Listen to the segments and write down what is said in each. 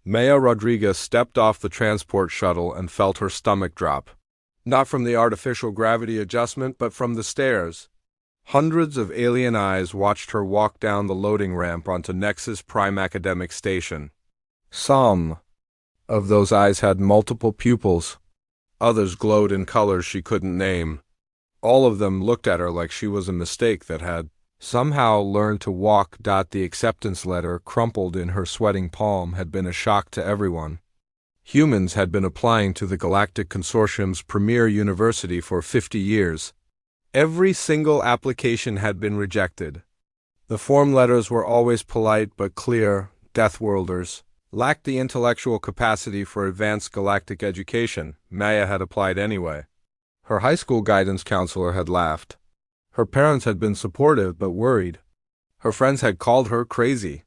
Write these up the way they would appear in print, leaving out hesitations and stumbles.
Maya Rodriguez stepped off the transport shuttle and felt her stomach drop. Not from the artificial gravity adjustment, but from the stairs. Hundreds of alien eyes watched her walk down the loading ramp onto Nexus Prime Academic Station. Some of those eyes had multiple pupils. Others glowed in colors she couldn't name. All of them looked at her like she was a mistake that had somehow learned to walk. The acceptance letter, crumpled in her sweating palm, had been a shock to everyone. Humans had been applying to the Galactic Consortium's premier university for 50 years. Every single application had been rejected. The form letters were always polite but clear. Deathworlders lacked the intellectual capacity for advanced galactic education. Maya had applied anyway. Her high school guidance counselor had laughed. Her parents had been supportive but worried. Her friends had called her crazy.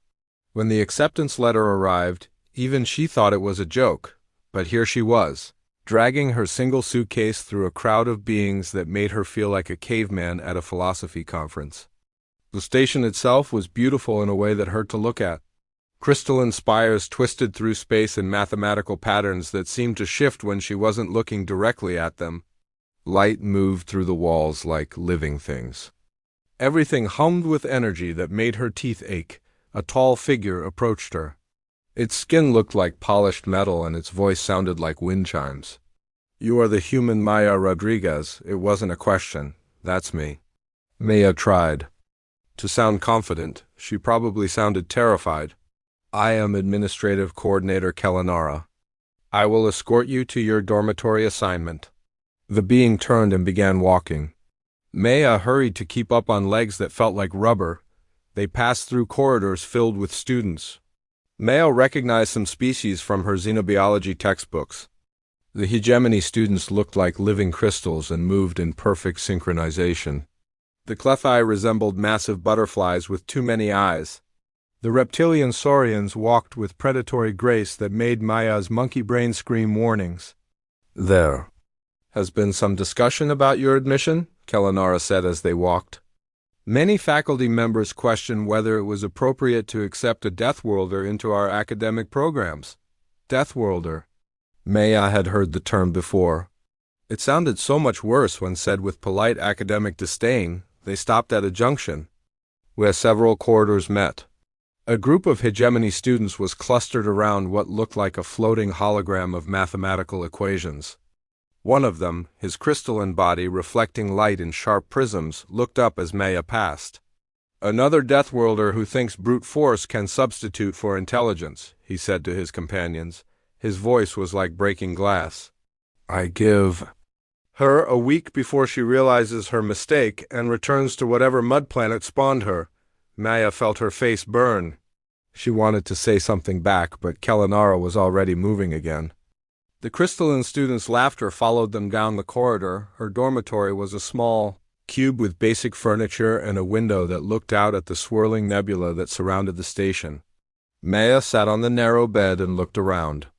When the acceptance letter arrived, even she thought it was a joke. But here she was, dragging her single suitcase through a crowd of beings that made her feel like a caveman at a philosophy conference. The station itself was beautiful in a way that hurt to look at. Crystalline spires twisted through space in mathematical patterns that seemed to shift when she wasn't looking directly at them. Light moved through the walls like living things. Everything hummed with energy that made her teeth ache. A tall figure approached her. Its skin looked like polished metal and its voice sounded like wind chimes. "You are the human Maya Rodriguez. It wasn't a question. That's me." Maya tried to sound confident. She probably sounded terrified. "I am Administrative Coordinator Kellanara. I will escort you to your dormitory assignment." The being turned and began walking. Maya hurried to keep up on legs that felt like rubber. They passed through corridors filled with students. Maya recognized some species from her xenobiology textbooks. The hegemony students looked like living crystals and moved in perfect synchronization. The clefai resembled massive butterflies with too many eyes. The reptilian saurians walked with predatory grace that made Maya's monkey brain scream warnings. "There has been some discussion about your admission," Kellanara said as they walked. Many faculty members questioned whether it was appropriate to accept a Deathworlder into our academic programs. Deathworlder. Maya had heard the term before. It sounded so much worse when said with polite academic disdain. They stopped at a junction, where several corridors met. A group of hegemony students was clustered around what looked like a floating hologram of mathematical equations. One of them, his crystalline body reflecting light in sharp prisms, looked up as Maya passed. "Another Deathworlder who thinks brute force can substitute for intelligence," he said to his companions. His voice was like breaking glass. "I give her a week before she realizes her mistake and returns to whatever mud planet spawned her." Maya felt her face burn. She wanted to say something back, but Kellanara was already moving again. The crystalline students' laughter followed them down the corridor. Her dormitory was a small cube with basic furniture and a window that looked out at the swirling nebula that surrounded the station. Maya sat on the narrow bed and looked around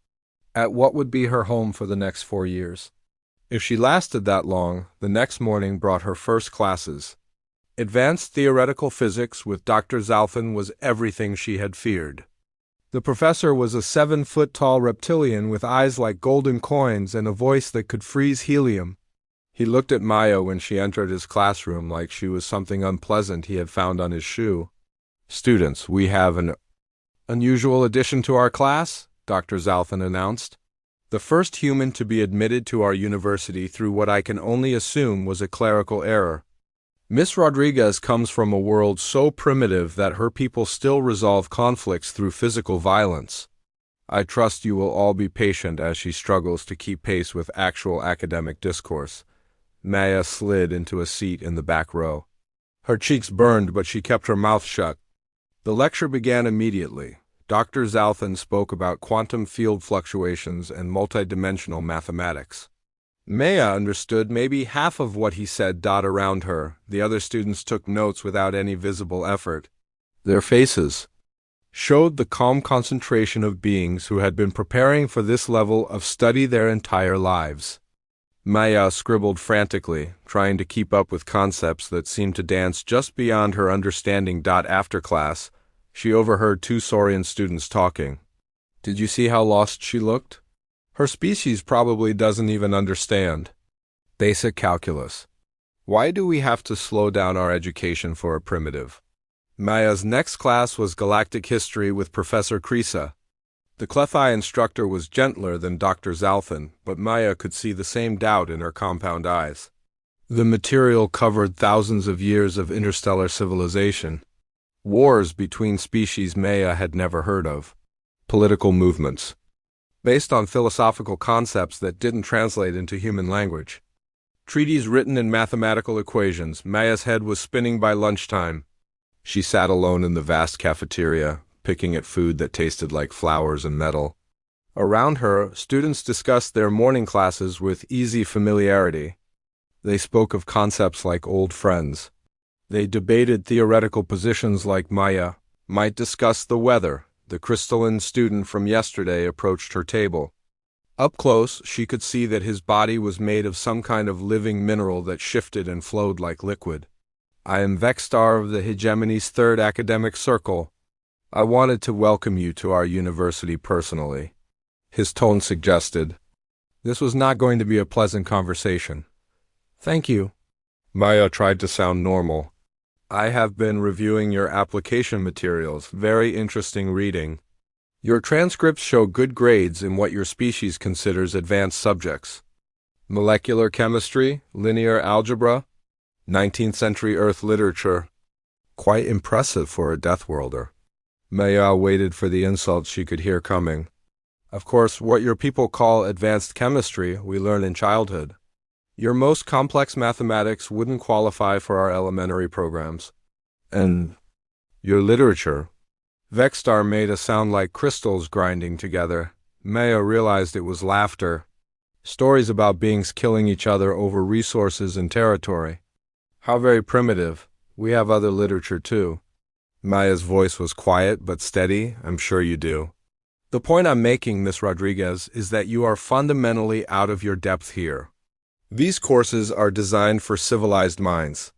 at what would be her home for the next 4 years. If she lasted that long, the next morning brought her first classes. Advanced theoretical physics with Dr. Zalfin was everything she had feared. The professor was a 7-foot-tall reptilian with eyes like golden coins and a voice that could freeze helium. He looked at Maya when she entered his classroom like she was something unpleasant he had found on his shoe. "Students, we have an unusual addition to our class," Dr. Zalfin announced. "The first human to be admitted to our university through what I can only assume was a clerical error. Miss Rodriguez comes from a world so primitive that her people still resolve conflicts through physical violence. I trust you will all be patient as she struggles to keep pace with actual academic discourse." Maya slid into a seat in the back row. Her cheeks burned, but she kept her mouth shut. The lecture began immediately. Dr. Zalfin spoke about quantum field fluctuations and multidimensional mathematics. Maya understood maybe half of what he said. Around her, the other students took notes without any visible effort. Their faces showed the calm concentration of beings who had been preparing for this level of study their entire lives. Maya scribbled frantically, trying to keep up with concepts that seemed to dance just beyond her understanding. After class, she overheard 2 Saurian students talking. Did you see how lost she looked? Her species probably doesn't even understand basic calculus. Why do we have to slow down our education for a primitive? Maya's next class was Galactic History with Professor Krisa. The Clefai instructor was gentler than Dr. Zalthan, but Maya could see the same doubt in her compound eyes. The material covered thousands of years of interstellar civilization, wars between species Maya had never heard of, political movements, based on philosophical concepts that didn't translate into human language. Treaties written in mathematical equations. Maya's head was spinning by lunchtime. She sat alone in the vast cafeteria, picking at food that tasted like flowers and metal. Around her, students discussed their morning classes with easy familiarity. They spoke of concepts like old friends. They debated theoretical positions like Maya might discuss the weather. The crystalline student from yesterday approached her table. Up close, she could see that his body was made of some kind of living mineral that shifted and flowed like liquid. I am Vexstar of the Hegemony's third academic circle. I wanted to welcome you to our university personally. His tone suggested. This was not going to be a pleasant conversation. Thank you. Maya tried to sound normal. I have been reviewing your application materials. Very interesting reading. Your transcripts show good grades in what your species considers advanced subjects. Molecular chemistry, linear algebra, 19th century Earth literature. Quite impressive for a Deathworlder. Maya waited for the insults she could hear coming. Of course, what your people call advanced chemistry, we learn in childhood. Your most complex mathematics wouldn't qualify for our elementary programs. And your literature. Vexstar made a sound like crystals grinding together. Maya realized it was laughter. Stories about beings killing each other over resources and territory. How very primitive. We have other literature too. Maya's voice was quiet but steady. I'm sure you do. The point I'm making, Miss Rodriguez, is that you are fundamentally out of your depth here. These courses are designed for civilized minds.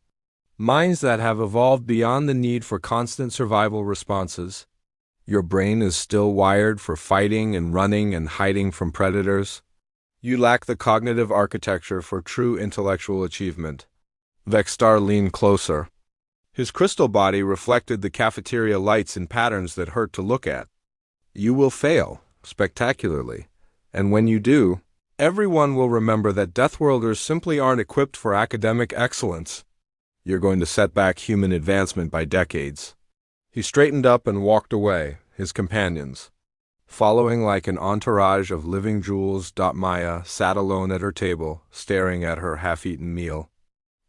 Minds that have evolved beyond the need for constant survival responses. Your brain is still wired for fighting and running and hiding from predators. You lack the cognitive architecture for true intellectual achievement. Vexstar leaned closer. His crystal body reflected the cafeteria lights in patterns that hurt to look at. You will fail, spectacularly. And when you do, everyone will remember that Deathworlders simply aren't equipped for academic excellence. You're going to set back human advancement by decades. He straightened up and walked away, his companions following like an entourage of living jewels. Maya sat alone at her table, staring at her half-eaten meal.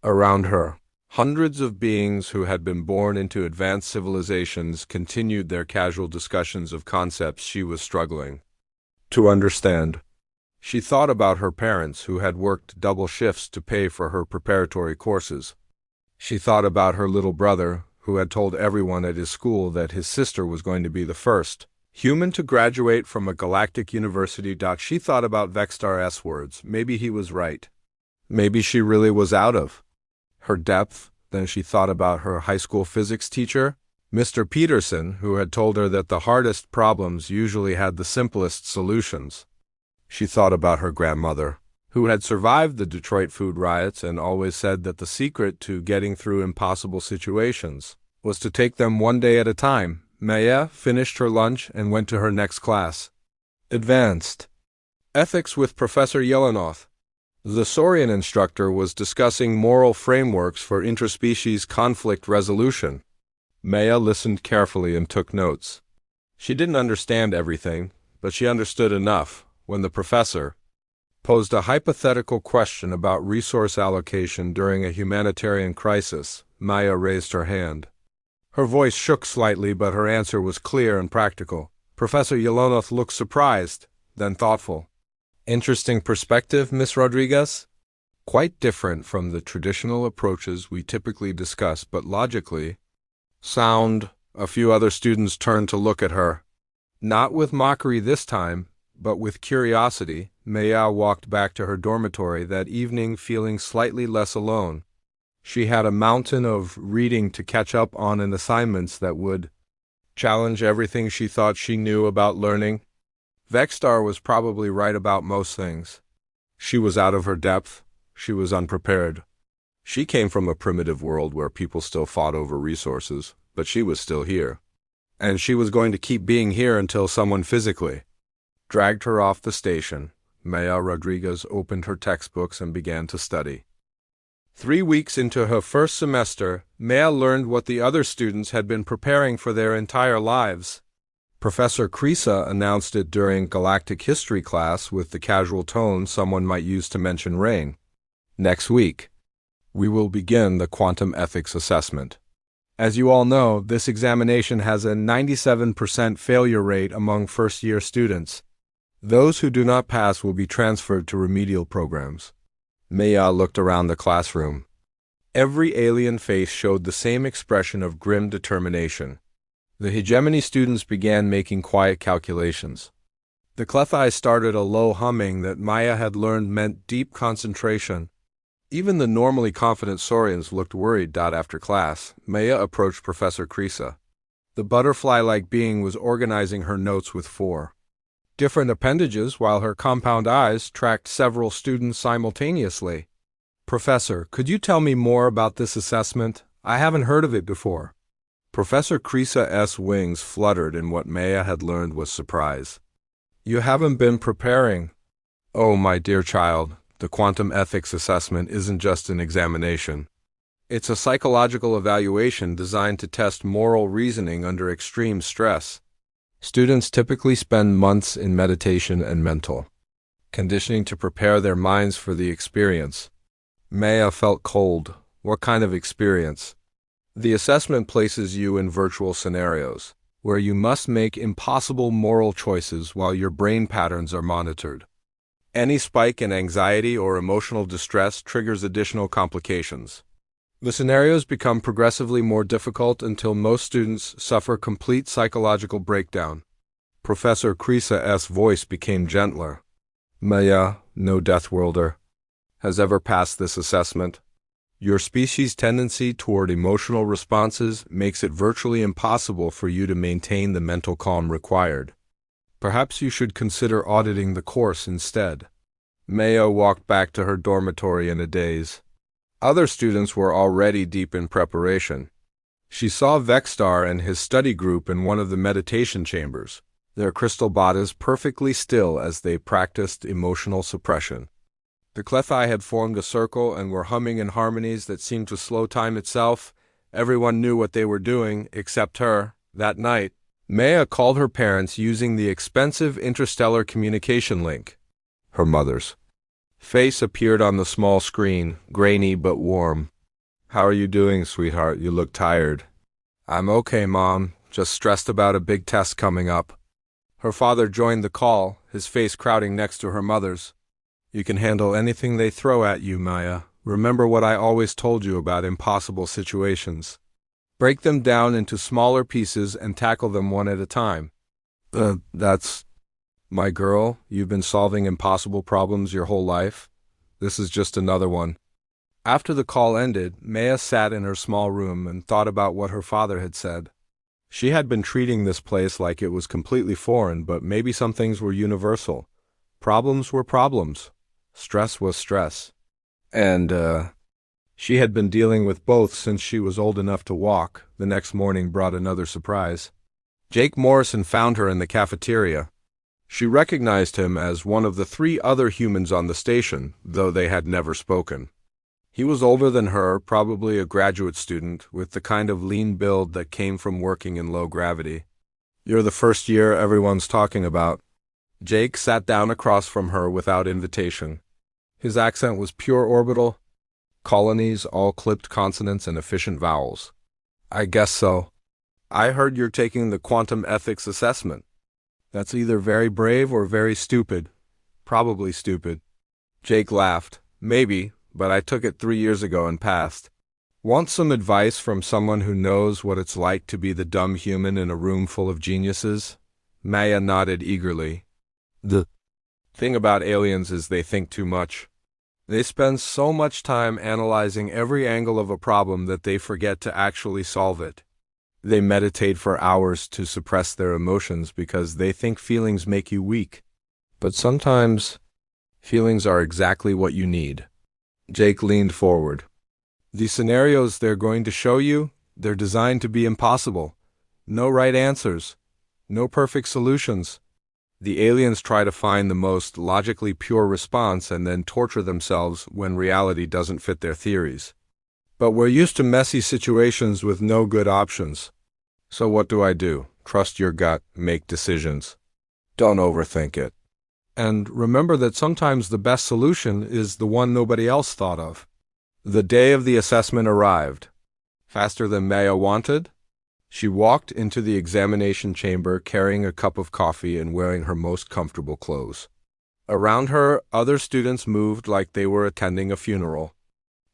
Around her, hundreds of beings who had been born into advanced civilizations continued their casual discussions of concepts she was struggling to understand. She thought about her parents who had worked double shifts to pay for her preparatory courses. She thought about her little brother, who had told everyone at his school that his sister was going to be the first human to graduate from a galactic university. She thought about Vexstar's words. Maybe he was right. Maybe she really was out of her depth. Then she thought about her high school physics teacher, Mr. Peterson, who had told her that the hardest problems usually had the simplest solutions. She thought about her grandmother, who had survived the Detroit food riots and always said that the secret to getting through impossible situations was to take them one day at a time. Maya finished her lunch and went to her next class. Advanced Ethics with Professor Yelenoth. The Saurian instructor was discussing moral frameworks for interspecies conflict resolution. Maya listened carefully and took notes. She didn't understand everything, but she understood enough. When the professor posed a hypothetical question about resource allocation during a humanitarian crisis, Maya raised her hand. Her voice shook slightly, but her answer was clear and practical. Professor Yelenoth looked surprised, then thoughtful. Interesting perspective, Miss Rodriguez? Quite different from the traditional approaches we typically discuss, but logically sound. A few other students turned to look at her. Not with mockery this time, but with curiosity. Maya walked back to her dormitory that evening feeling slightly less alone. She had a mountain of reading to catch up on and assignments that would challenge everything she thought she knew about learning. Vexstar was probably right about most things. She was out of her depth. She was unprepared. She came from a primitive world where people still fought over resources, but she was still here. And she was going to keep being here until someone physically dragged her off the station. Maya Rodriguez opened her textbooks and began to study. 3 weeks into her first semester, Maya learned what the other students had been preparing for their entire lives. Professor Krisa announced it during Galactic History class with the casual tone someone might use to mention rain. Next week, we will begin the quantum ethics assessment. As you all know, this examination has a 97% failure rate among first-year students. Those who do not pass will be transferred to remedial programs. Maya looked around the classroom. Every alien face showed the same expression of grim determination. The hegemony students began making quiet calculations. The Clethai started a low humming that Maya had learned meant deep concentration. Even the normally confident Saurians looked worried. After class, Maya approached Professor Krisa. The butterfly-like being was organizing her notes with 4 different appendages while her compound eyes tracked several students simultaneously. Professor, could you tell me more about this assessment? I haven't heard of it before. Professor Krisa's wings fluttered and what Maya had learned was surprise. You haven't been preparing. Oh, my dear child, the quantum ethics assessment isn't just an examination. It's a psychological evaluation designed to test moral reasoning under extreme stress. Students typically spend months in meditation and mental conditioning to prepare their minds for the experience. Maya felt cold. What kind of experience? The assessment places you in virtual scenarios, where you must make impossible moral choices while your brain patterns are monitored. Any spike in anxiety or emotional distress triggers additional complications. The scenarios become progressively more difficult until most students suffer complete psychological breakdown. Professor Krisa's voice became gentler. Maya, no Deathworlder, has ever passed this assessment. Your species' tendency toward emotional responses makes it virtually impossible for you to maintain the mental calm required. Perhaps you should consider auditing the course instead. Maya walked back to her dormitory in a daze. Other students were already deep in preparation. She saw Vexstar and his study group in one of the meditation chambers, their crystal bodies perfectly still as they practiced emotional suppression. The Clethai had formed a circle and were humming in harmonies that seemed to slow time itself. Everyone knew what they were doing, except her. That night, Maya called her parents using the expensive interstellar communication link. Her mother's face appeared on the small screen, grainy but warm. How are you doing, sweetheart? You look tired. I'm okay, Mom. Just stressed about a big test coming up. Her father joined the call, his face crowding next to her mother's. You can handle anything they throw at you, Maya. Remember what I always told you about impossible situations. Break them down into smaller pieces and tackle them one at a time. That's... My girl, you've been solving impossible problems your whole life. This is just another one. After the call ended, Maya sat in her small room and thought about what her father had said. She had been treating this place like it was completely foreign, but maybe some things were universal. Problems were problems. Stress was stress. And, she had been dealing with both since she was old enough to walk. The next morning brought another surprise. Jake Morrison found her in the cafeteria. She recognized him as one of the 3 other humans on the station, though they had never spoken. He was older than her, probably a graduate student, with the kind of lean build that came from working in low gravity. You're the first year everyone's talking about. Jake sat down across from her without invitation. His accent was pure orbital. Colonies, all clipped consonants and efficient vowels. I guess so. I heard you're taking the quantum ethics assessment. That's either very brave or very stupid. Probably stupid. Jake laughed. Maybe, but I took it 3 years ago and passed. Want some advice from someone who knows what it's like to be the dumb human in a room full of geniuses? Maya nodded eagerly. The thing about aliens is they think too much. They spend so much time analyzing every angle of a problem that they forget to actually solve it. They meditate for hours to suppress their emotions because they think feelings make you weak. But sometimes, feelings are exactly what you need. Jake leaned forward. The scenarios they're going to show you, they're designed to be impossible. No right answers. No perfect solutions. The aliens try to find the most logically pure response and then torture themselves when reality doesn't fit their theories. But we're used to messy situations with no good options. So what do? Trust your gut, make decisions. Don't overthink it. And remember that sometimes the best solution is the one nobody else thought of. The day of the assessment arrived. Faster than Maya wanted, she walked into the examination chamber carrying a cup of coffee and wearing her most comfortable clothes. Around her, other students moved like they were attending a funeral.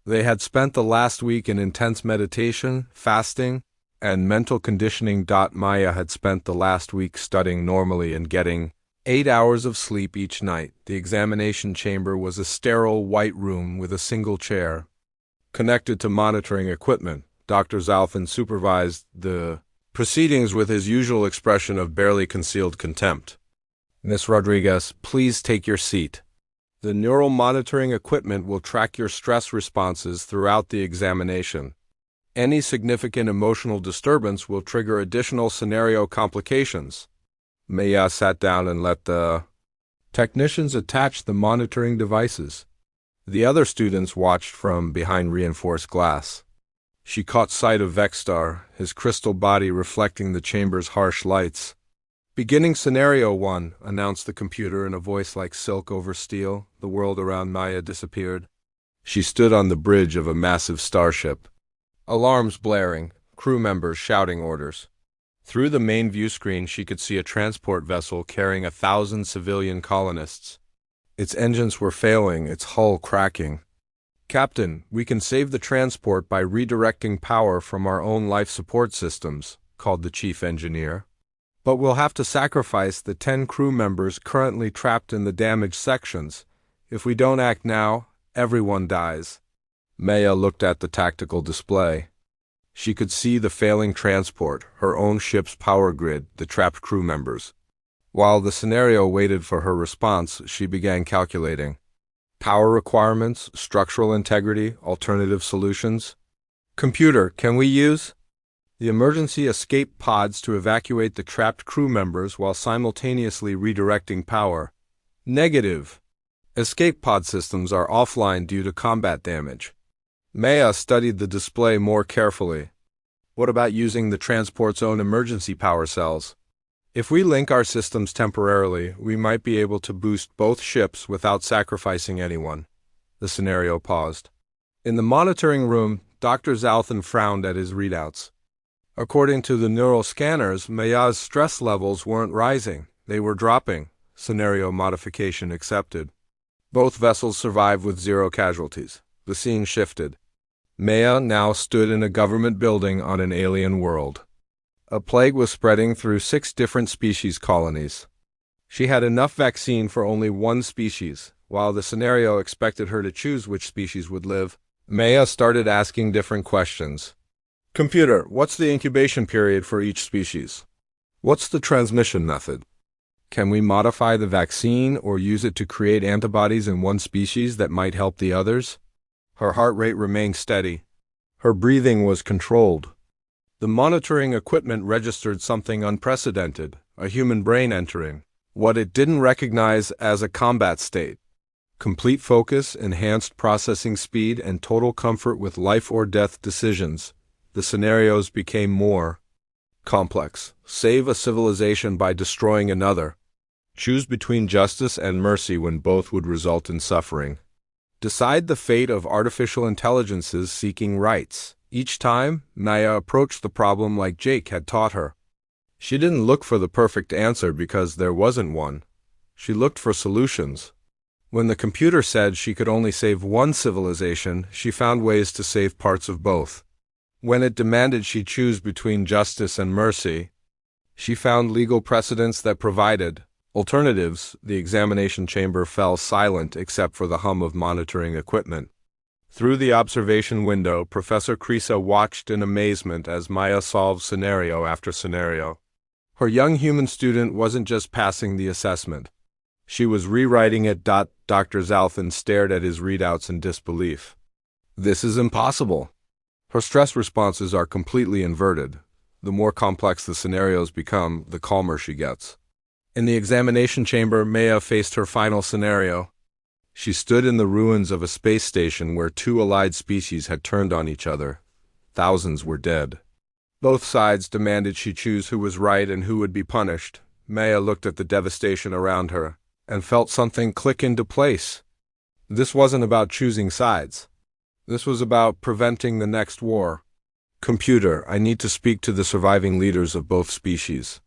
They had spent the last week in intense meditation, fasting, and mental conditioning. Maya had spent the last week studying normally and getting 8 hours of sleep each night. The examination chamber was a sterile white room with a single chair. Connected to monitoring equipment, Dr. Zalfin supervised the proceedings with his usual expression of barely concealed contempt. Miss Rodriguez, please take your seat. The neural monitoring equipment will track your stress responses throughout the examination. Any significant emotional disturbance will trigger additional scenario complications. Maya sat down and let the technicians attach the monitoring devices. The other students watched from behind reinforced glass. She caught sight of Vexstar, his crystal body reflecting the chamber's harsh lights. Beginning Scenario 1, announced the computer in a voice like silk over steel. The world around Maya disappeared. She stood on the bridge of a massive starship. Alarms blaring, crew members shouting orders. Through the main view screen she could see a transport vessel carrying 1,000 civilian colonists. Its engines were failing, its hull cracking. Captain, we can save the transport by redirecting power from our own life support systems, called the chief engineer. But we'll have to sacrifice the 10 crew members currently trapped in the damaged sections. If we don't act now, everyone dies. Maya looked at the tactical display. She could see the failing transport, her own ship's power grid, the trapped crew members. While the scenario waited for her response, she began calculating. Power requirements, structural integrity, alternative solutions. Computer, can we use the emergency escape pods to evacuate the trapped crew members while simultaneously redirecting power? Negative. Escape pod systems are offline due to combat damage. Maya studied the display more carefully. What about using the transport's own emergency power cells? If we link our systems temporarily, we might be able to boost both ships without sacrificing anyone. The scenario paused. In the monitoring room, Dr. Zalfin frowned at his readouts. According to the neural scanners, Maya's stress levels weren't rising, they were dropping. Scenario modification accepted. Both vessels survived with 0 casualties. The scene shifted. Maya now stood in a government building on an alien world. A plague was spreading through 6 different species colonies. She had enough vaccine for only one species. While the scenario expected her to choose which species would live, Maya started asking different questions. Computer, what's the incubation period for each species? What's the transmission method? Can we modify the vaccine or use it to create antibodies in one species that might help the others? Her heart rate remained steady. Her breathing was controlled. The monitoring equipment registered something unprecedented, a human brain entering what it didn't recognize as a combat state. Complete focus, enhanced processing speed, and total comfort with life or death decisions. The scenarios became more complex. Save a civilization by destroying another. Choose between justice and mercy when both would result in suffering. Decide the fate of artificial intelligences seeking rights. Each time, Maya approached the problem like Jake had taught her. She didn't look for the perfect answer because there wasn't one. She looked for solutions. When the computer said she could only save one civilization, she found ways to save parts of both. When it demanded she choose between justice and mercy, she found legal precedents that provided alternatives. The examination chamber fell silent except for the hum of monitoring equipment. Through the observation window, Professor Krisa watched in amazement as Maya solved scenario after scenario. Her young human student wasn't just passing the assessment. She was rewriting it. Dr. Zalthan stared at his readouts in disbelief. This is impossible. Her stress responses are completely inverted. The more complex the scenarios become, the calmer she gets. In the examination chamber, Maya faced her final scenario. She stood in the ruins of a space station where two allied species had turned on each other. Thousands were dead. Both sides demanded she choose who was right and who would be punished. Maya looked at the devastation around her and felt something click into place. This wasn't about choosing sides. This was about preventing the next war. Computer, I need to speak to the surviving leaders of both species.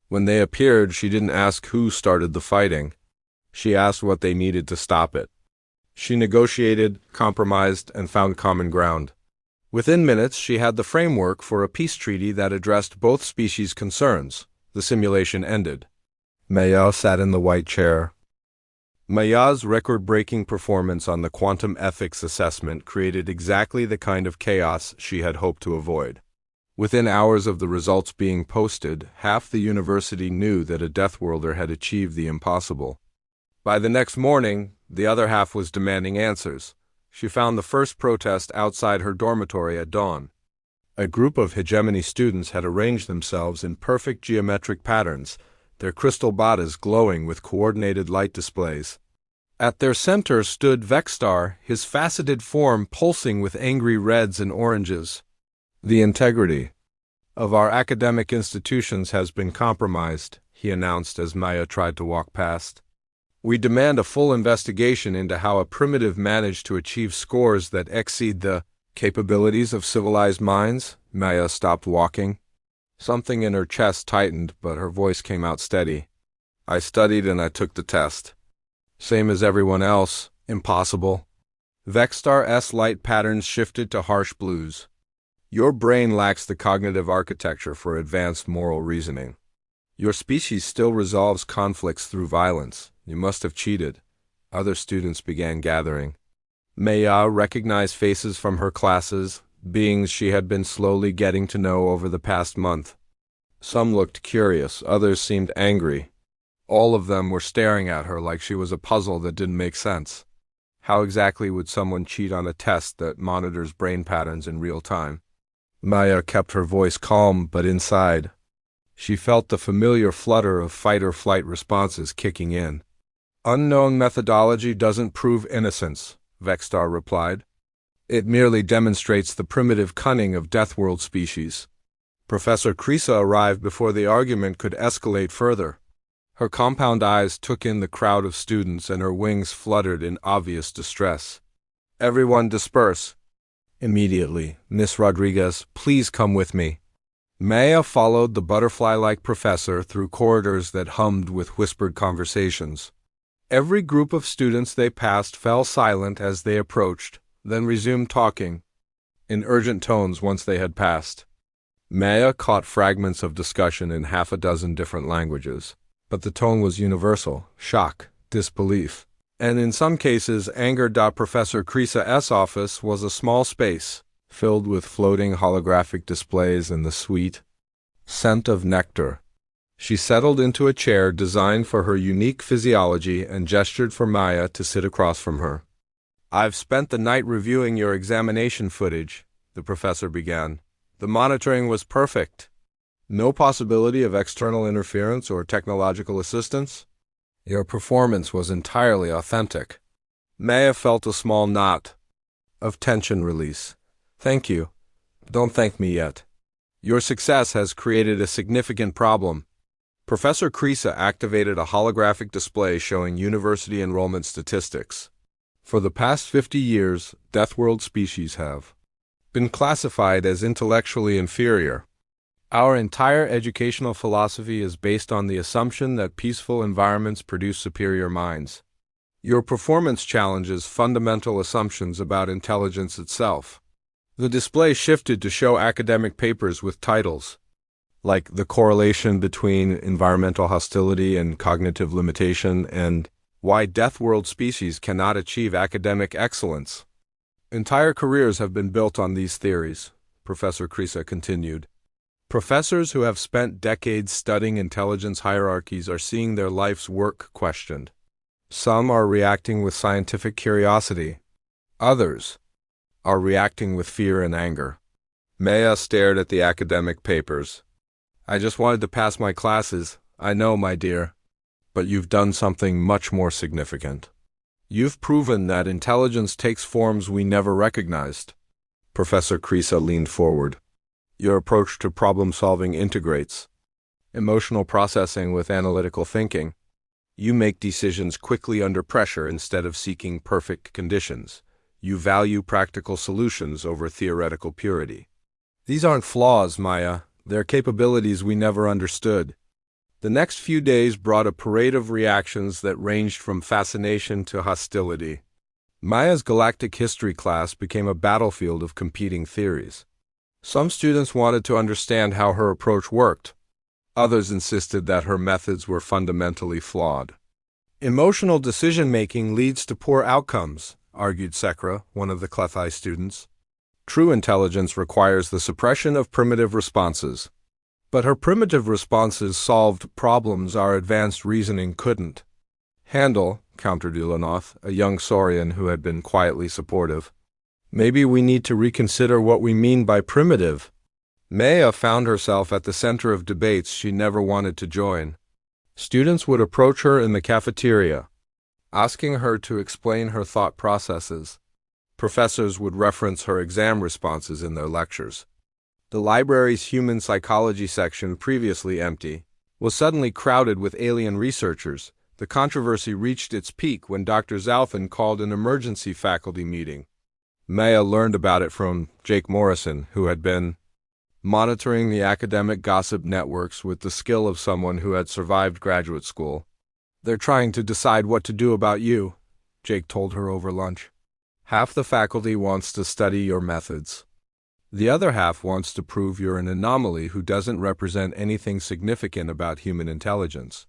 When they appeared, she didn't ask who started the fighting. She asked what they needed to stop it. She negotiated, compromised, and found common ground. Within minutes, she had the framework for a peace treaty that addressed both species' concerns. The simulation ended. Maya sat in the white chair. Maya's record-breaking performance on the quantum ethics assessment created exactly the kind of chaos she had hoped to avoid. Within hours of the results being posted, half the university knew that a Deathworlder had achieved the impossible. By the next morning, the other half was demanding answers. She found the first protest outside her dormitory at dawn. A group of hegemony students had arranged themselves in perfect geometric patterns, their crystal bodies glowing with coordinated light displays. At their center stood Vexstar, his faceted form pulsing with angry reds and oranges. The integrity of our academic institutions has been compromised, he announced as Maya tried to walk past. We demand a full investigation into how a primitive managed to achieve scores that exceed the capabilities of civilized minds. Maya stopped walking. Something in her chest tightened, but her voice came out steady. I studied and I took the test. Same as everyone else. Impossible. Vexstar's light patterns shifted to harsh blues. Your brain lacks the cognitive architecture for advanced moral reasoning. Your species still resolves conflicts through violence. You must have cheated. Other students began gathering. Maya recognized faces from her classes, beings she had been slowly getting to know over the past month. Some looked curious, others seemed angry. All of them were staring at her like she was a puzzle that didn't make sense. How exactly would someone cheat on a test that monitors brain patterns in real time? Maya kept her voice calm, but inside, she felt the familiar flutter of fight-or-flight responses kicking in. Unknown methodology doesn't prove innocence, Vexstar replied. It merely demonstrates the primitive cunning of Deathworld species. Professor Krisa arrived before the argument could escalate further. Her compound eyes took in the crowd of students and her wings fluttered in obvious distress. Everyone disperse. Immediately, Miss Rodriguez, please come with me. Maya followed the butterfly-like professor through corridors that hummed with whispered conversations. Every group of students they passed fell silent as they approached, then resumed talking, in urgent tones once they had passed. Maya caught fragments of discussion in half a dozen different languages, but the tone was universal: shock, disbelief, and in some cases anger. Professor Krisa's office was a small space, filled with floating holographic displays and the sweet scent of nectar. She settled into a chair designed for her unique physiology and gestured for Maya to sit across from her. I've spent the night reviewing your examination footage, the professor began. The monitoring was perfect. No possibility of external interference or technological assistance. Your performance was entirely authentic. Maya felt a small knot of tension release. Thank you. Don't thank me yet. Your success has created a significant problem. Professor Krisa activated a holographic display showing university enrollment statistics. For the past 50 years, Deathworld species have been classified as intellectually inferior. Our entire educational philosophy is based on the assumption that peaceful environments produce superior minds. Your performance challenges fundamental assumptions about intelligence itself. The display shifted to show academic papers with titles like The Correlation Between Environmental Hostility and Cognitive Limitation and Why Deathworld Species Cannot Achieve Academic Excellence. Entire careers have been built on these theories, Professor Krisa continued. Professors who have spent decades studying intelligence hierarchies are seeing their life's work questioned. Some are reacting with scientific curiosity. Others are reacting with fear and anger. Maya stared at the academic papers. I just wanted to pass my classes, I know, my dear. But you've done something much more significant. You've proven that intelligence takes forms we never recognized. Professor Krisa leaned forward. Your approach to problem-solving integrates emotional processing with analytical thinking. You make decisions quickly under pressure instead of seeking perfect conditions. You value practical solutions over theoretical purity. These aren't flaws, Maya. They're capabilities we never understood. The next few days brought a parade of reactions that ranged from fascination to hostility. Maya's Galactic history class became a battlefield of competing theories. Some students wanted to understand how her approach worked. Others insisted that her methods were fundamentally flawed. Emotional decision-making leads to poor outcomes, argued Sekra, one of the Clefai students. True intelligence requires the suppression of primitive responses. But her primitive responses solved problems our advanced reasoning couldn't. Handel, countered Ulanoth, a young Saurian who had been quietly supportive. Maybe we need to reconsider what we mean by primitive. Maya found herself at the center of debates she never wanted to join. Students would approach her in the cafeteria, asking her to explain her thought processes. Professors would reference her exam responses in their lectures. The library's human psychology section, previously empty, was suddenly crowded with alien researchers. The controversy reached its peak when Dr. Zalfin called an emergency faculty meeting. Maya learned about it from Jake Morrison, who had been monitoring the academic gossip networks with the skill of someone who had survived graduate school. They're trying to decide what to do about you, Jake told her over lunch. Half the faculty wants to study your methods. The other half wants to prove you're an anomaly who doesn't represent anything significant about human intelligence.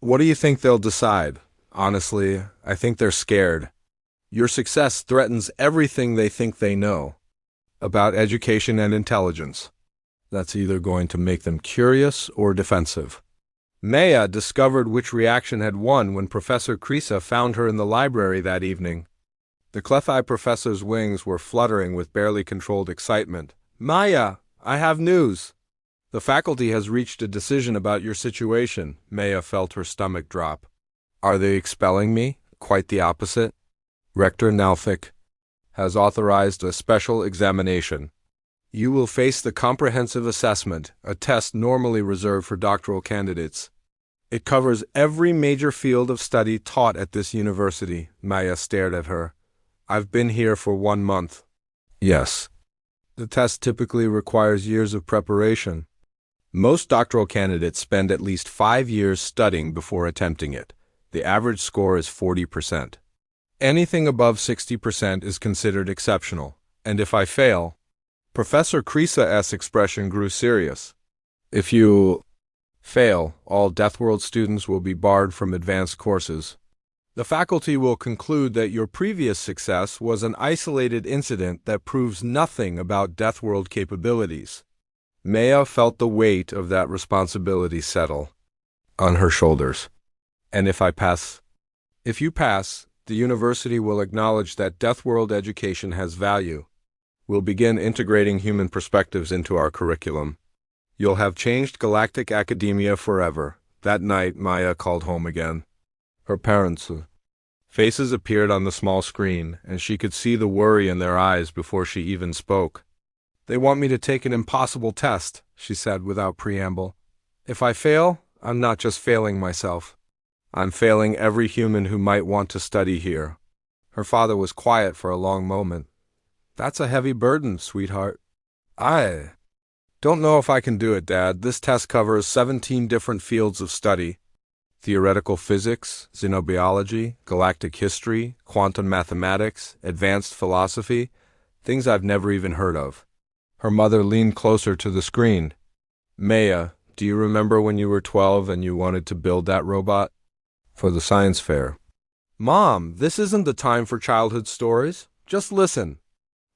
What do you think they'll decide? Honestly, I think they're scared. Your success threatens everything they think they know about education and intelligence. That's either going to make them curious or defensive. Maya discovered which reaction had won when Professor Krisa found her in the library that evening. The Clefai professor's wings were fluttering with barely controlled excitement. Maya, I have news. The faculty has reached a decision about your situation. Maya felt her stomach drop. Are they expelling me? Quite the opposite. Rector Nalthik has authorized a special examination. You will face the comprehensive assessment, a test normally reserved for doctoral candidates. It covers every major field of study taught at this university. Maya stared at her. I've been here for 1 month. Yes. The test typically requires years of preparation. Most doctoral candidates spend at least 5 years studying before attempting it. The average score is 40%. Anything above 60% is considered exceptional. And if I fail... Professor Krisa's expression grew serious. If you fail, all Deathworld students will be barred from advanced courses. The faculty will conclude that your previous success was an isolated incident that proves nothing about Deathworld capabilities. Maya felt the weight of that responsibility settle on her shoulders. And if I pass? If you pass, the university will acknowledge that Deathworld education has value. We'll begin integrating human perspectives into our curriculum. You'll have changed galactic academia forever. That night, Maya called home again. Her parents' faces appeared on the small screen, and she could see the worry in their eyes before she even spoke. They want me to take an impossible test, she said without preamble. If I fail, I'm not just failing myself. I'm failing every human who might want to study here. Her father was quiet for a long moment. That's a heavy burden, sweetheart. I don't know if I can do it, Dad. This test covers 17 different fields of study. Theoretical physics, xenobiology, galactic history, quantum mathematics, advanced philosophy, things I've never even heard of. Her mother leaned closer to the screen. Maya, do you remember when you were 12 and you wanted to build that robot? For the science fair. Mom, this isn't the time for childhood stories. Just listen.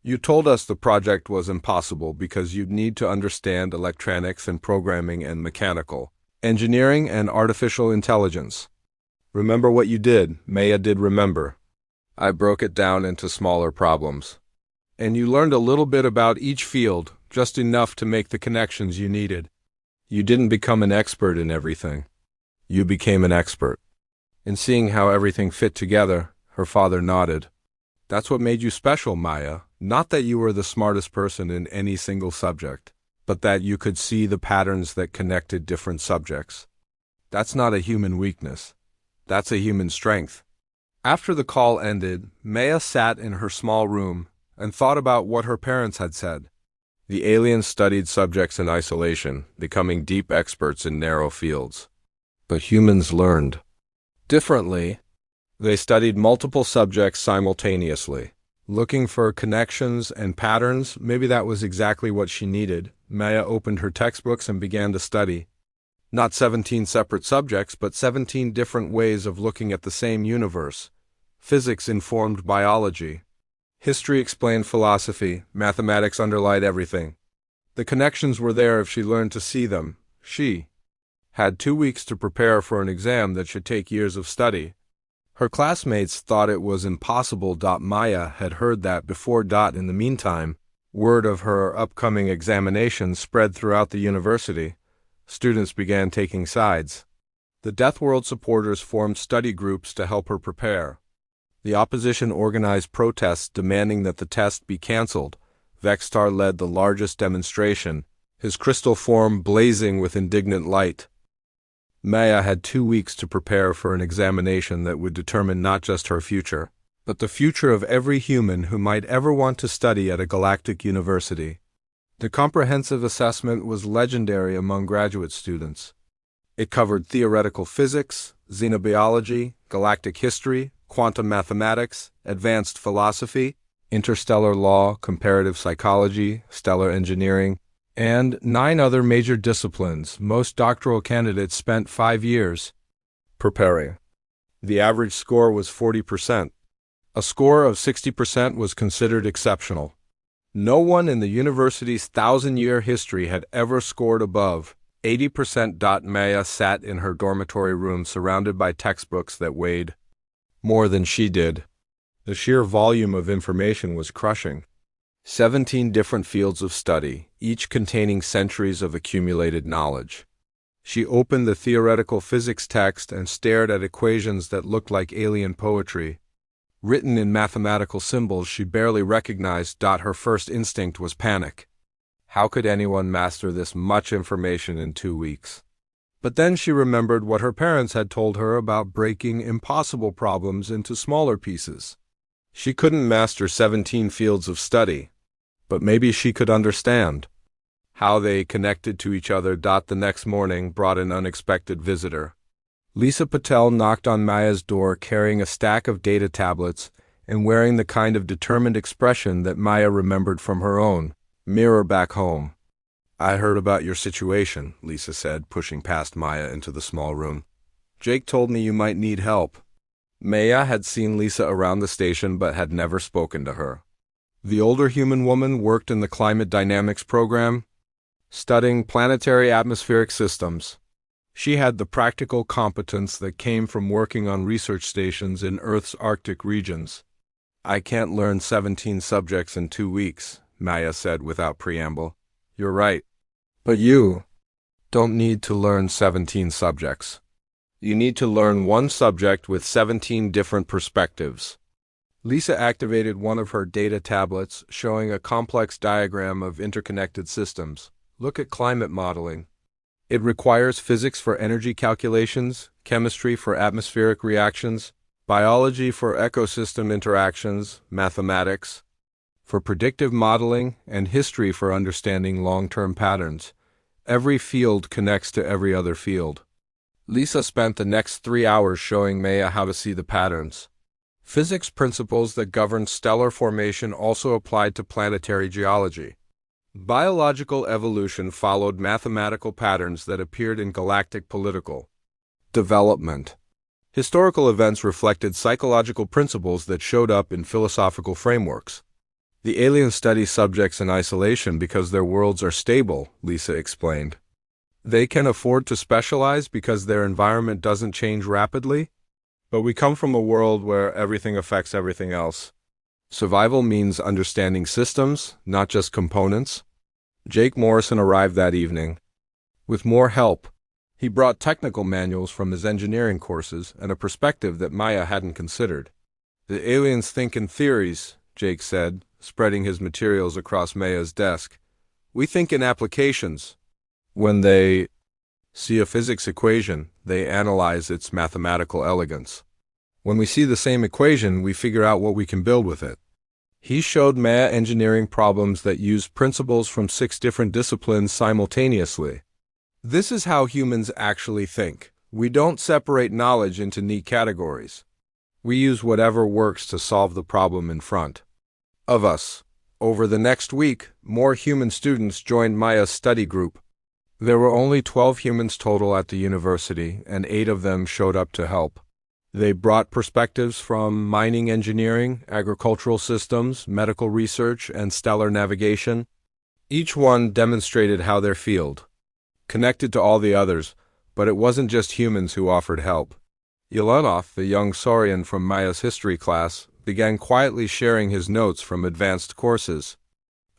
You told us the project was impossible because you'd need to understand electronics and programming and mechanical engineering and artificial intelligence. Remember what you did. Maya did remember. I broke it down into smaller problems. And you learned a little bit about each field, just enough to make the connections you needed. You didn't become an expert in everything. You became an expert. In seeing how everything fit together, her father nodded. That's what made you special, Maya. Not that you were the smartest person in any single subject, but that you could see the patterns that connected different subjects. That's not a human weakness. That's a human strength. After the call ended, Maya sat in her small room and thought about what her parents had said. The aliens studied subjects in isolation, becoming deep experts in narrow fields. But humans learned differently. They studied multiple subjects simultaneously, looking for connections and patterns. Maybe that was exactly what she needed. Maya opened her textbooks and began to study. Not 17 separate subjects, but 17 different ways of looking at the same universe. Physics informed biology. History explained philosophy. Mathematics underlied everything. The connections were there if she learned to see them. She had 2 weeks to prepare for an exam that should take years of study. Her classmates thought it was impossible. Maya had heard that before. In the meantime, word of her upcoming examination spread throughout the university. Students began taking sides. The Deathworld supporters formed study groups to help her prepare. The opposition organized protests demanding that the test be canceled. Vextar led the largest demonstration, his crystal form blazing with indignant light. Maya had 2 weeks to prepare for an examination that would determine not just her future, but the future of every human who might ever want to study at a galactic university. The comprehensive assessment was legendary among graduate students. It covered theoretical physics, xenobiology, galactic history, quantum mathematics, advanced philosophy, interstellar law, comparative psychology, stellar engineering, and 9 other major disciplines. Most doctoral candidates spent 5 years preparing. The average score was 40%. A score of 60% was considered exceptional. No one in the university's 1,000-year history had ever scored above 80%. Maya sat in her dormitory room surrounded by textbooks that weighed more than she did. The sheer volume of information was crushing. 17 different fields of study, each containing centuries of accumulated knowledge. She opened the theoretical physics text and stared at equations that looked like alien poetry, written in mathematical symbols she barely recognized. Her first instinct was panic. How could anyone master this much information in 2 weeks? But then she remembered what her parents had told her about breaking impossible problems into smaller pieces. She couldn't master 17 fields of study, but maybe she could understand how they connected to each other. The next morning brought an unexpected visitor. Lisa Patel knocked on Maya's door carrying a stack of data tablets and wearing the kind of determined expression that Maya remembered from her own mirror back home. I heard about your situation, Lisa said, pushing past Maya into the small room. Jake told me you might need help. Maya had seen Lisa around the station but had never spoken to her. The older human woman worked in the climate dynamics program, studying planetary atmospheric systems. She had the practical competence that came from working on research stations in Earth's Arctic regions. I can't learn 17 subjects in 2 weeks, Maya said without preamble. You're right. But you don't need to learn 17 subjects. You need to learn one subject with 17 different perspectives. Lisa activated one of her data tablets, showing a complex diagram of interconnected systems. Look at climate modeling. It requires physics for energy calculations, chemistry for atmospheric reactions, biology for ecosystem interactions, mathematics for predictive modeling, and history for understanding long-term patterns. Every field connects to every other field. Lisa spent the next 3 hours showing Maya how to see the patterns. Physics principles that govern stellar formation also applied to planetary geology. Biological evolution followed mathematical patterns that appeared in galactic political development. Historical events reflected psychological principles that showed up in philosophical frameworks. The aliens study subjects in isolation because their worlds are stable, Lisa explained. They can afford to specialize because their environment doesn't change rapidly. But we come from a world where everything affects everything else. Survival means understanding systems, not just components. Jake Morrison arrived that evening. With more help, he brought technical manuals from his engineering courses and a perspective that Maya hadn't considered. The aliens think in theories, Jake said, spreading his materials across Maya's desk. We think in applications. When they see a physics equation, they analyze its mathematical elegance. When we see the same equation, we figure out what we can build with it. He showed Maya engineering problems that use principles from 6 different disciplines simultaneously. This is how humans actually think. We don't separate knowledge into neat categories. We use whatever works to solve the problem in front of us. Over the next week, more human students joined Maya's study group. There were only 12 humans total at the university, and 8 of them showed up to help. They brought perspectives from mining engineering, agricultural systems, medical research, and stellar navigation. Each one demonstrated how their field connected to all the others, but it wasn't just humans who offered help. Yelenov, the young Saurian from Maya's history class, began quietly sharing his notes from advanced courses.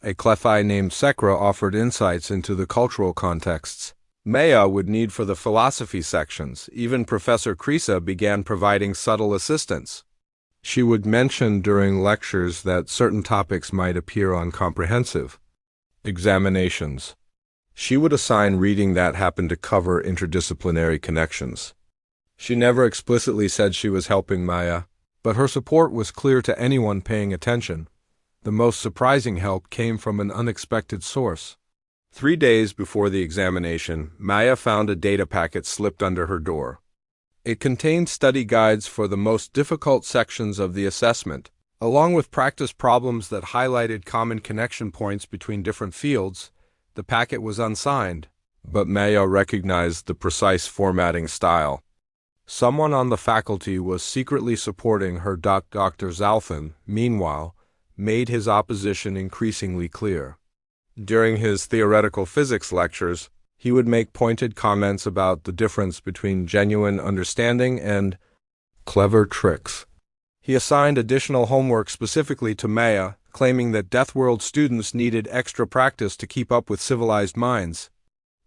A Clefai named Sekra offered insights into the cultural contexts Maya would need for the philosophy sections. Even Professor Krisa began providing subtle assistance. She would mention during lectures that certain topics might appear on comprehensive examinations. She would assign reading that happened to cover interdisciplinary connections. She never explicitly said she was helping Maya, but her support was clear to anyone paying attention. The most surprising help came from an unexpected source. 3 days before the examination, Maya found a data packet slipped under her door. It contained study guides for the most difficult sections of the assessment, along with practice problems that highlighted common connection points between different fields. The packet was unsigned, but Maya recognized the precise formatting style. Someone on the faculty was secretly supporting her. Dr. Zalthan, meanwhile, made his opposition increasingly clear. During his theoretical physics lectures, he would make pointed comments about the difference between genuine understanding and clever tricks. He assigned additional homework specifically to Maya, claiming that Deathworld students needed extra practice to keep up with civilized minds.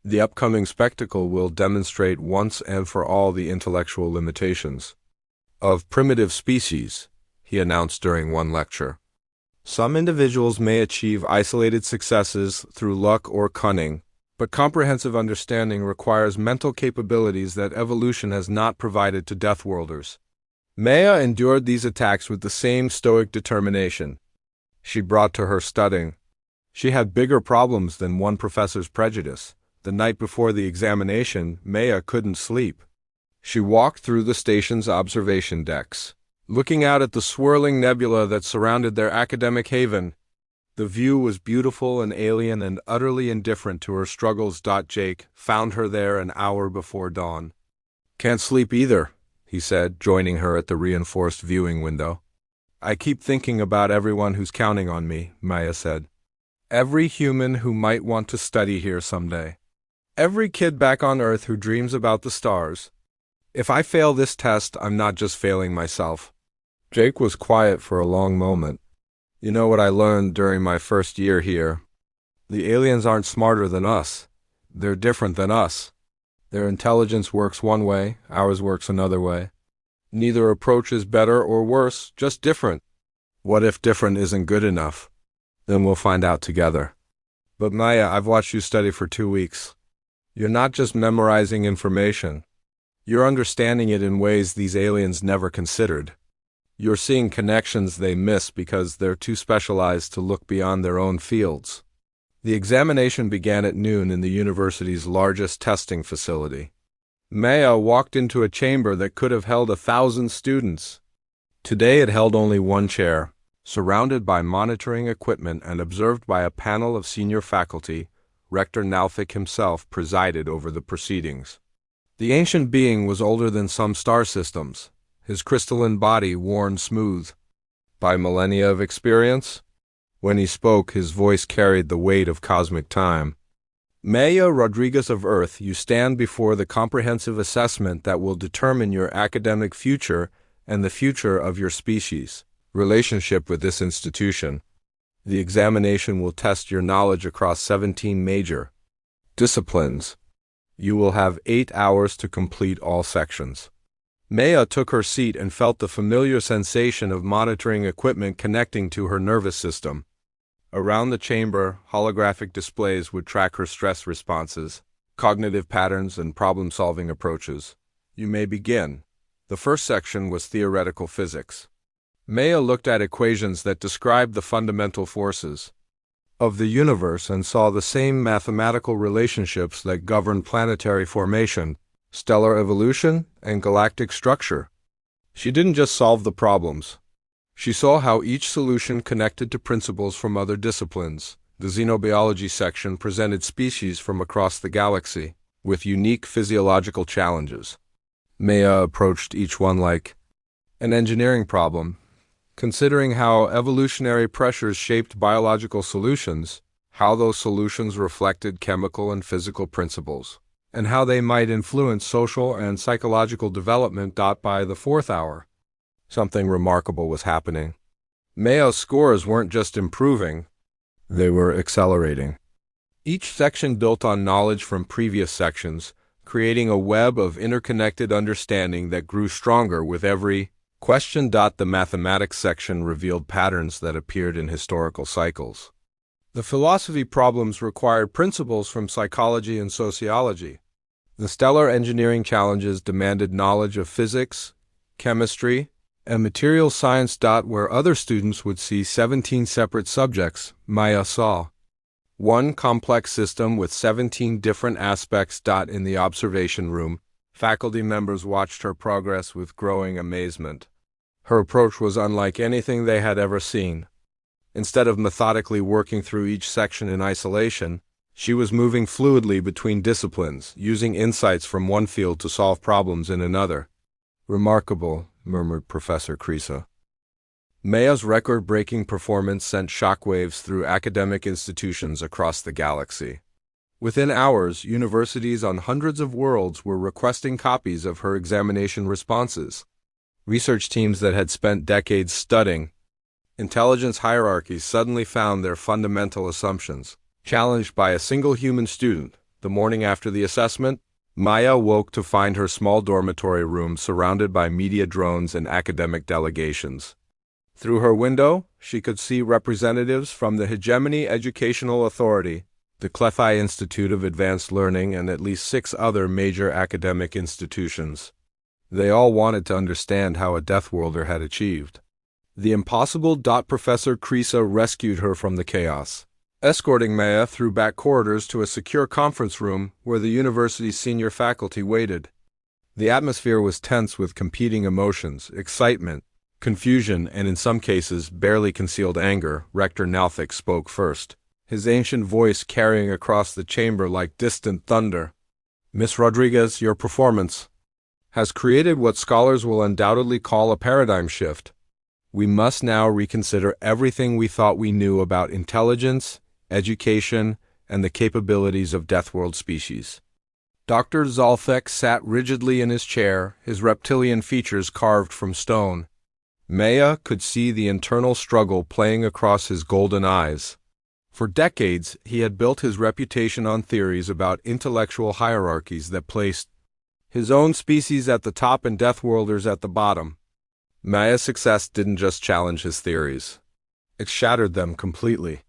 The upcoming spectacle will demonstrate once and for all the intellectual limitations of primitive species, he announced during one lecture. Some individuals may achieve isolated successes through luck or cunning, but comprehensive understanding requires mental capabilities that evolution has not provided to Deathworlders. Maya endured these attacks with the same stoic determination she brought to her studying. She had bigger problems than one professor's prejudice. The night before the examination, Maya couldn't sleep. She walked through the station's observation decks, looking out at the swirling nebula that surrounded their academic haven. The view was beautiful and alien and utterly indifferent to her struggles. Jake found her there an hour before dawn. "Can't sleep either," he said, joining her at the reinforced viewing window. "I keep thinking about everyone who's counting on me," Maya said. "Every human who might want to study here someday. Every kid back on Earth who dreams about the stars. If I fail this test, I'm not just failing myself." Jake was quiet for a long moment. "You know what I learned during my first year here? The aliens aren't smarter than us. They're different than us. Their intelligence works one way, ours works another way. Neither approach is better or worse, just different. What if different isn't good enough? Then we'll find out together. But Maya, I've watched you study for 2 weeks. You're not just memorizing information. You're understanding it in ways these aliens never considered. You're seeing connections they miss because they're too specialized to look beyond their own fields." The examination began at noon in the university's largest testing facility. Maya walked into a chamber that could have held 1,000 students. Today it held only one chair, surrounded by monitoring equipment and observed by a panel of senior faculty. Rector Nalthik himself presided over the proceedings. The ancient being was older than some star systems, his crystalline body worn smooth by millennia of experience. When he spoke, his voice carried the weight of cosmic time. Maya Rodriguez of Earth, you stand before the comprehensive assessment that will determine your academic future and the future of your species' relationship with this institution. The examination will test your knowledge across 17 major disciplines. You will have 8 hours to complete all sections. Maya took her seat and felt the familiar sensation of monitoring equipment connecting to her nervous system. Around the chamber, holographic displays would track her stress responses, cognitive patterns, and problem-solving approaches. You may begin. The first section was theoretical physics. Maya looked at equations that described the fundamental forces of the universe and saw the same mathematical relationships that govern planetary formation, stellar evolution, and galactic structure. She didn't just solve the problems. She saw how each solution connected to principles from other disciplines. The xenobiology section presented species from across the galaxy, with unique physiological challenges. Maya approached each one like an engineering problem, considering how evolutionary pressures shaped biological solutions, how those solutions reflected chemical and physical principles, and how they might influence social and psychological development. By the 4th hour, something remarkable was happening. Maya's scores weren't just improving, they were accelerating. Each section built on knowledge from previous sections, creating a web of interconnected understanding that grew stronger with every question. The mathematics section revealed patterns that appeared in historical cycles. The philosophy problems required principles from psychology and sociology. The stellar engineering challenges demanded knowledge of physics, chemistry, and material science. Where other students would see 17 separate subjects, Maya saw one complex system with 17 different aspects. In the observation room, faculty members watched her progress with growing amazement. Her approach was unlike anything they had ever seen. Instead of methodically working through each section in isolation, she was moving fluidly between disciplines, using insights from one field to solve problems in another. "Remarkable," murmured Professor Krisa. Maya's record-breaking performance sent shockwaves through academic institutions across the galaxy. Within hours, universities on hundreds of worlds were requesting copies of her examination responses. Research teams that had spent decades studying intelligence hierarchies suddenly found their fundamental assumptions challenged by a single human student. The morning after the assessment, Maya woke to find her small dormitory room surrounded by media drones and academic delegations. Through her window, she could see representatives from the Hegemony Educational Authority, the HFY Institute of Advanced Learning, and at least 6 other major academic institutions. They all wanted to understand how a Deathworlder had achieved the impossible. Professor Krisa rescued her from the chaos, escorting Maya through back corridors to a secure conference room where the university's senior faculty waited. The atmosphere was tense with competing emotions, excitement, confusion, and in some cases, barely concealed anger. Rector Nalthik spoke first, his ancient voice carrying across the chamber like distant thunder. "Miss Rodriguez, your performance has created what scholars will undoubtedly call a paradigm shift. We must now reconsider everything we thought we knew about intelligence, education, and the capabilities of Deathworld species." Dr. Zalthek sat rigidly in his chair, his reptilian features carved from stone. Maya could see the internal struggle playing across his golden eyes. For decades, he had built his reputation on theories about intellectual hierarchies that placed his own species at the top and Deathworlders at the bottom. Maya's success didn't just challenge his theories. It shattered them completely.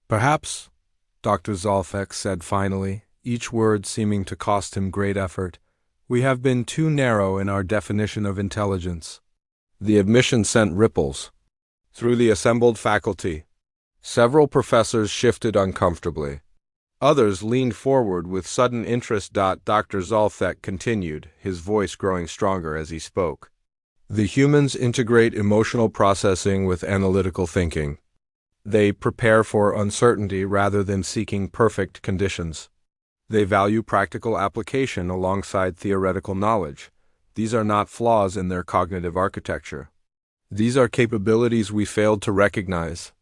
"Perhaps," Dr. Zalthek said finally, each word seeming to cost him great effort, "we have been too narrow in our definition of intelligence." The admission sent ripples through the assembled faculty. Several professors shifted uncomfortably. Others leaned forward with sudden interest. Dr. Zalthek continued, his voice growing stronger as he spoke. "The humans integrate emotional processing with analytical thinking. They prepare for uncertainty rather than seeking perfect conditions. They value practical application alongside theoretical knowledge. These are not flaws in their cognitive architecture. These are capabilities we failed to recognize.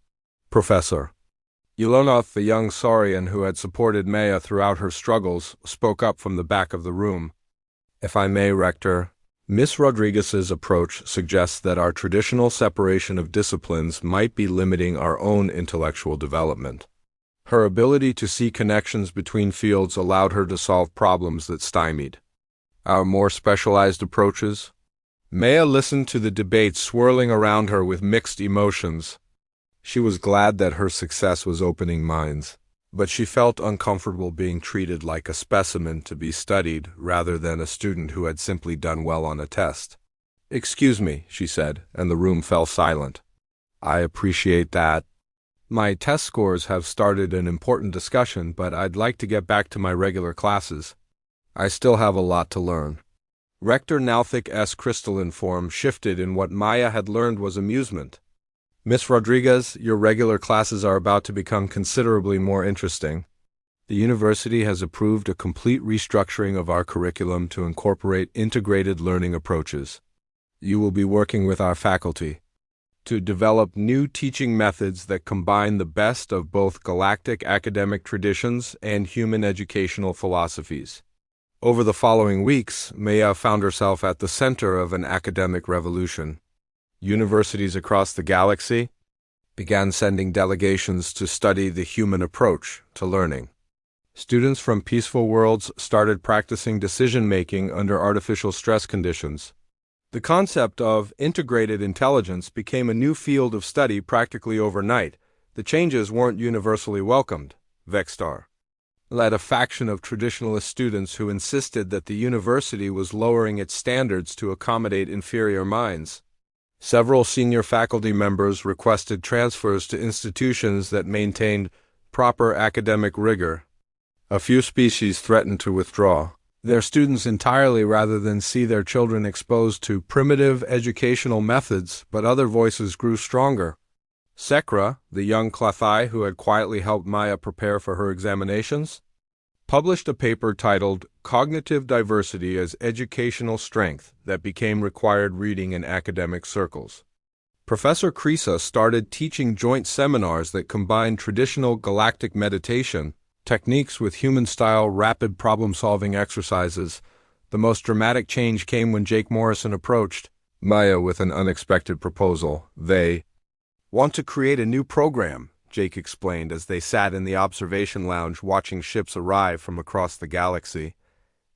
Professor. Ilonoth, the young Saurian who had supported Maya throughout her struggles, spoke up from the back of the room. If I may, Rector, Miss Rodriguez's approach suggests that our traditional separation of disciplines might be limiting our own intellectual development. Her ability to see connections between fields allowed her to solve problems that stymied our more specialized approaches. Maya listened to the debate swirling around her with mixed emotions. She was glad that her success was opening minds, but she felt uncomfortable being treated like a specimen to be studied rather than a student who had simply done well on a test. "Excuse me," she said, and the room fell silent. "I appreciate that. My test scores have started an important discussion, but I'd like to get back to my regular classes. I still have a lot to learn." Rector Nauthic crystalline form shifted in what Maya had learned was amusement. "Miss Rodriguez, your regular classes are about to become considerably more interesting. The university has approved a complete restructuring of our curriculum to incorporate integrated learning approaches. You will be working with our faculty to develop new teaching methods that combine the best of both galactic academic traditions and human educational philosophies." Over the following weeks, Maya found herself at the center of an academic revolution. Universities across the galaxy began sending delegations to study the human approach to learning. Students from peaceful worlds started practicing decision-making under artificial stress conditions. The concept of integrated intelligence became a new field of study practically overnight. The changes weren't universally welcomed. Vexstar led a faction of traditionalist students who insisted that the university was lowering its standards to accommodate inferior minds. Several senior faculty members requested transfers to institutions that maintained proper academic rigor. A few species threatened to withdraw their students entirely rather than see their children exposed to primitive educational methods, but other voices grew stronger. Sekra, the young Klathai who had quietly helped Maya prepare for her examinations, published a paper titled "Cognitive Diversity as Educational Strength" that became required reading in academic circles. Professor Krisa started teaching joint seminars that combined traditional galactic meditation techniques with human-style rapid problem-solving exercises. The most dramatic change came when Jake Morrison approached Maya with an unexpected proposal. "They want to create a new program," Jake explained as they sat in the observation lounge watching ships arrive from across the galaxy.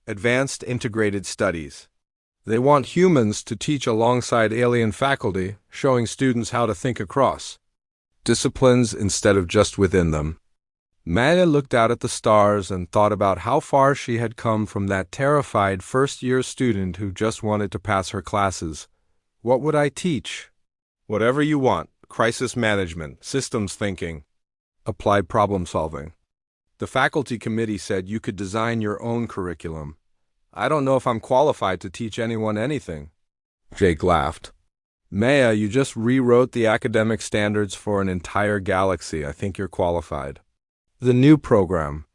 "Advanced Integrated Studies. They want humans to teach alongside alien faculty, showing students how to think across disciplines instead of just within them." Maya looked out at the stars and thought about how far she had come from that terrified first-year student who just wanted to pass her classes. "What would I teach?" "Whatever you want. Crisis management, systems thinking, applied problem solving. The faculty committee said you could design your own curriculum. I don't know if I'm qualified to teach anyone anything." Jake laughed. "Maya, you just rewrote the academic standards for an entire galaxy. I think you're qualified." The new program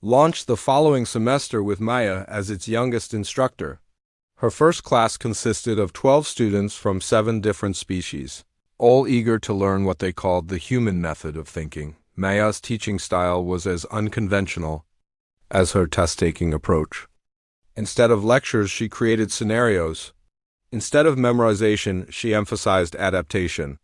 launched the following semester with Maya as its youngest instructor. Her first class consisted of 12 students from 7 different species, all eager to learn what they called the human method of thinking. Maya's teaching style was as unconventional as her test-taking approach. Instead of lectures, she created scenarios. Instead of memorization, she emphasized adaptation.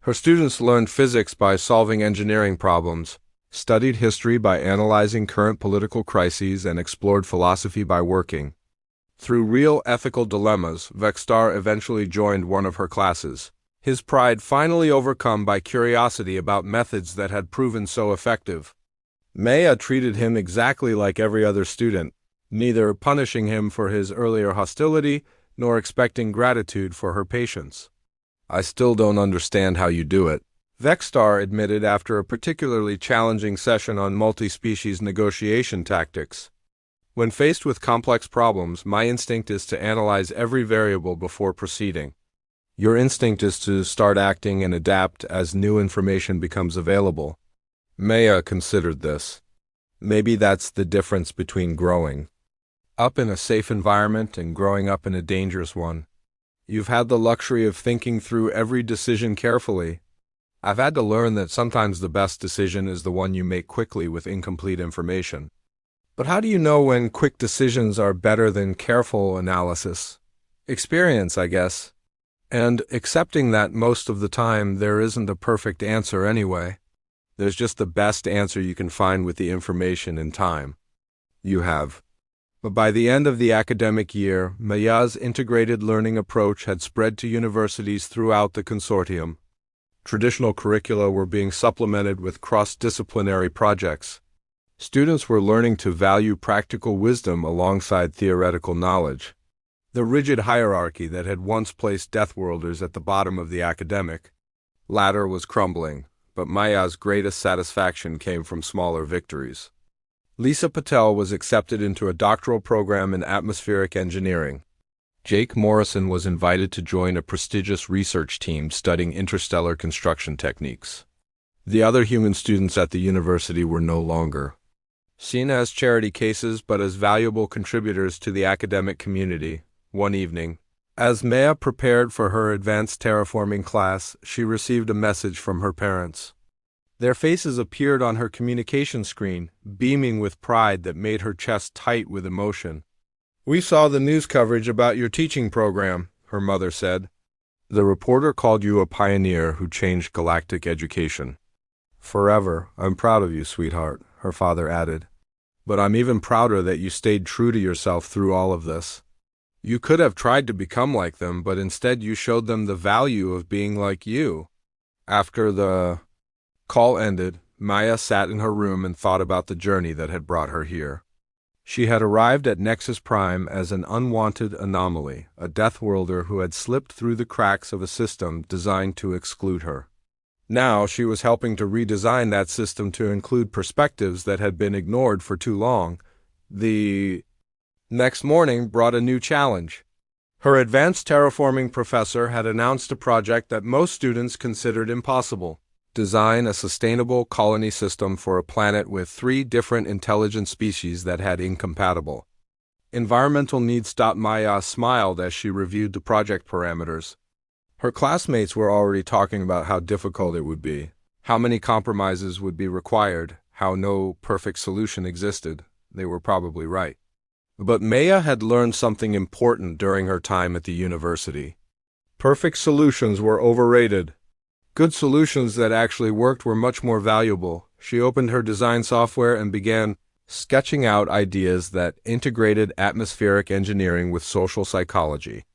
Her students learned physics by solving engineering problems, studied history by analyzing current political crises, and explored philosophy by working through real ethical dilemmas. Vexstar eventually joined one of her classes, his pride finally overcome by curiosity about methods that had proven so effective. Maya treated him exactly like every other student, neither punishing him for his earlier hostility nor expecting gratitude for her patience. "I still don't understand how you do it," Vexstar admitted after a particularly challenging session on multi-species negotiation tactics. "When faced with complex problems, my instinct is to analyze every variable before proceeding. Your instinct is to start acting and adapt as new information becomes available." Maya considered this. Maybe that's the difference between growing up in a safe environment and growing up in a dangerous one. You've had the luxury of thinking through every decision carefully. I've had to learn that sometimes the best decision is the one you make quickly with incomplete information. But how do you know when quick decisions are better than careful analysis? Experience, I guess. And accepting that most of the time there isn't a perfect answer anyway. There's just the best answer you can find with the information and time you have. But by the end of the academic year, Maya's integrated learning approach had spread to universities throughout the consortium. Traditional curricula were being supplemented with cross-disciplinary projects. Students were learning to value practical wisdom alongside theoretical knowledge. The rigid hierarchy that had once placed Deathworlders at the bottom of the academic ladder was crumbling, but Maya's greatest satisfaction came from smaller victories. Lisa Patel was accepted into a doctoral program in atmospheric engineering. Jake Morrison was invited to join a prestigious research team studying interstellar construction techniques. The other human students at the university were no longer seen as charity cases but as valuable contributors to the academic community. One evening, as Maya prepared for her advanced terraforming class, she received a message from her parents. Their faces appeared on her communication screen, beaming with pride that made her chest tight with emotion. "We saw the news coverage about your teaching program," her mother said. "The reporter called you a pioneer who changed galactic education." "Forever, I'm proud of you, sweetheart," her father added. "But I'm even prouder that you stayed true to yourself through all of this. You could have tried to become like them, but instead you showed them the value of being like you." After the call ended, Maya sat in her room and thought about the journey that had brought her here. She had arrived at Nexus Prime as an unwanted anomaly, a Deathworlder who had slipped through the cracks of a system designed to exclude her. Now she was helping to redesign that system to include perspectives that had been ignored for too long. The next morning brought a new challenge. Her advanced terraforming professor had announced a project that most students considered impossible: design a sustainable colony system for a planet with 3 different intelligent species that had incompatible environmental needs. Maya smiled as she reviewed the project parameters. Her classmates were already talking about how difficult it would be, how many compromises would be required, how no perfect solution existed. They were probably right. But Maya had learned something important during her time at the university. Perfect solutions were overrated. Good solutions that actually worked were much more valuable. She opened her design software and began sketching out ideas that integrated atmospheric engineering with social psychology.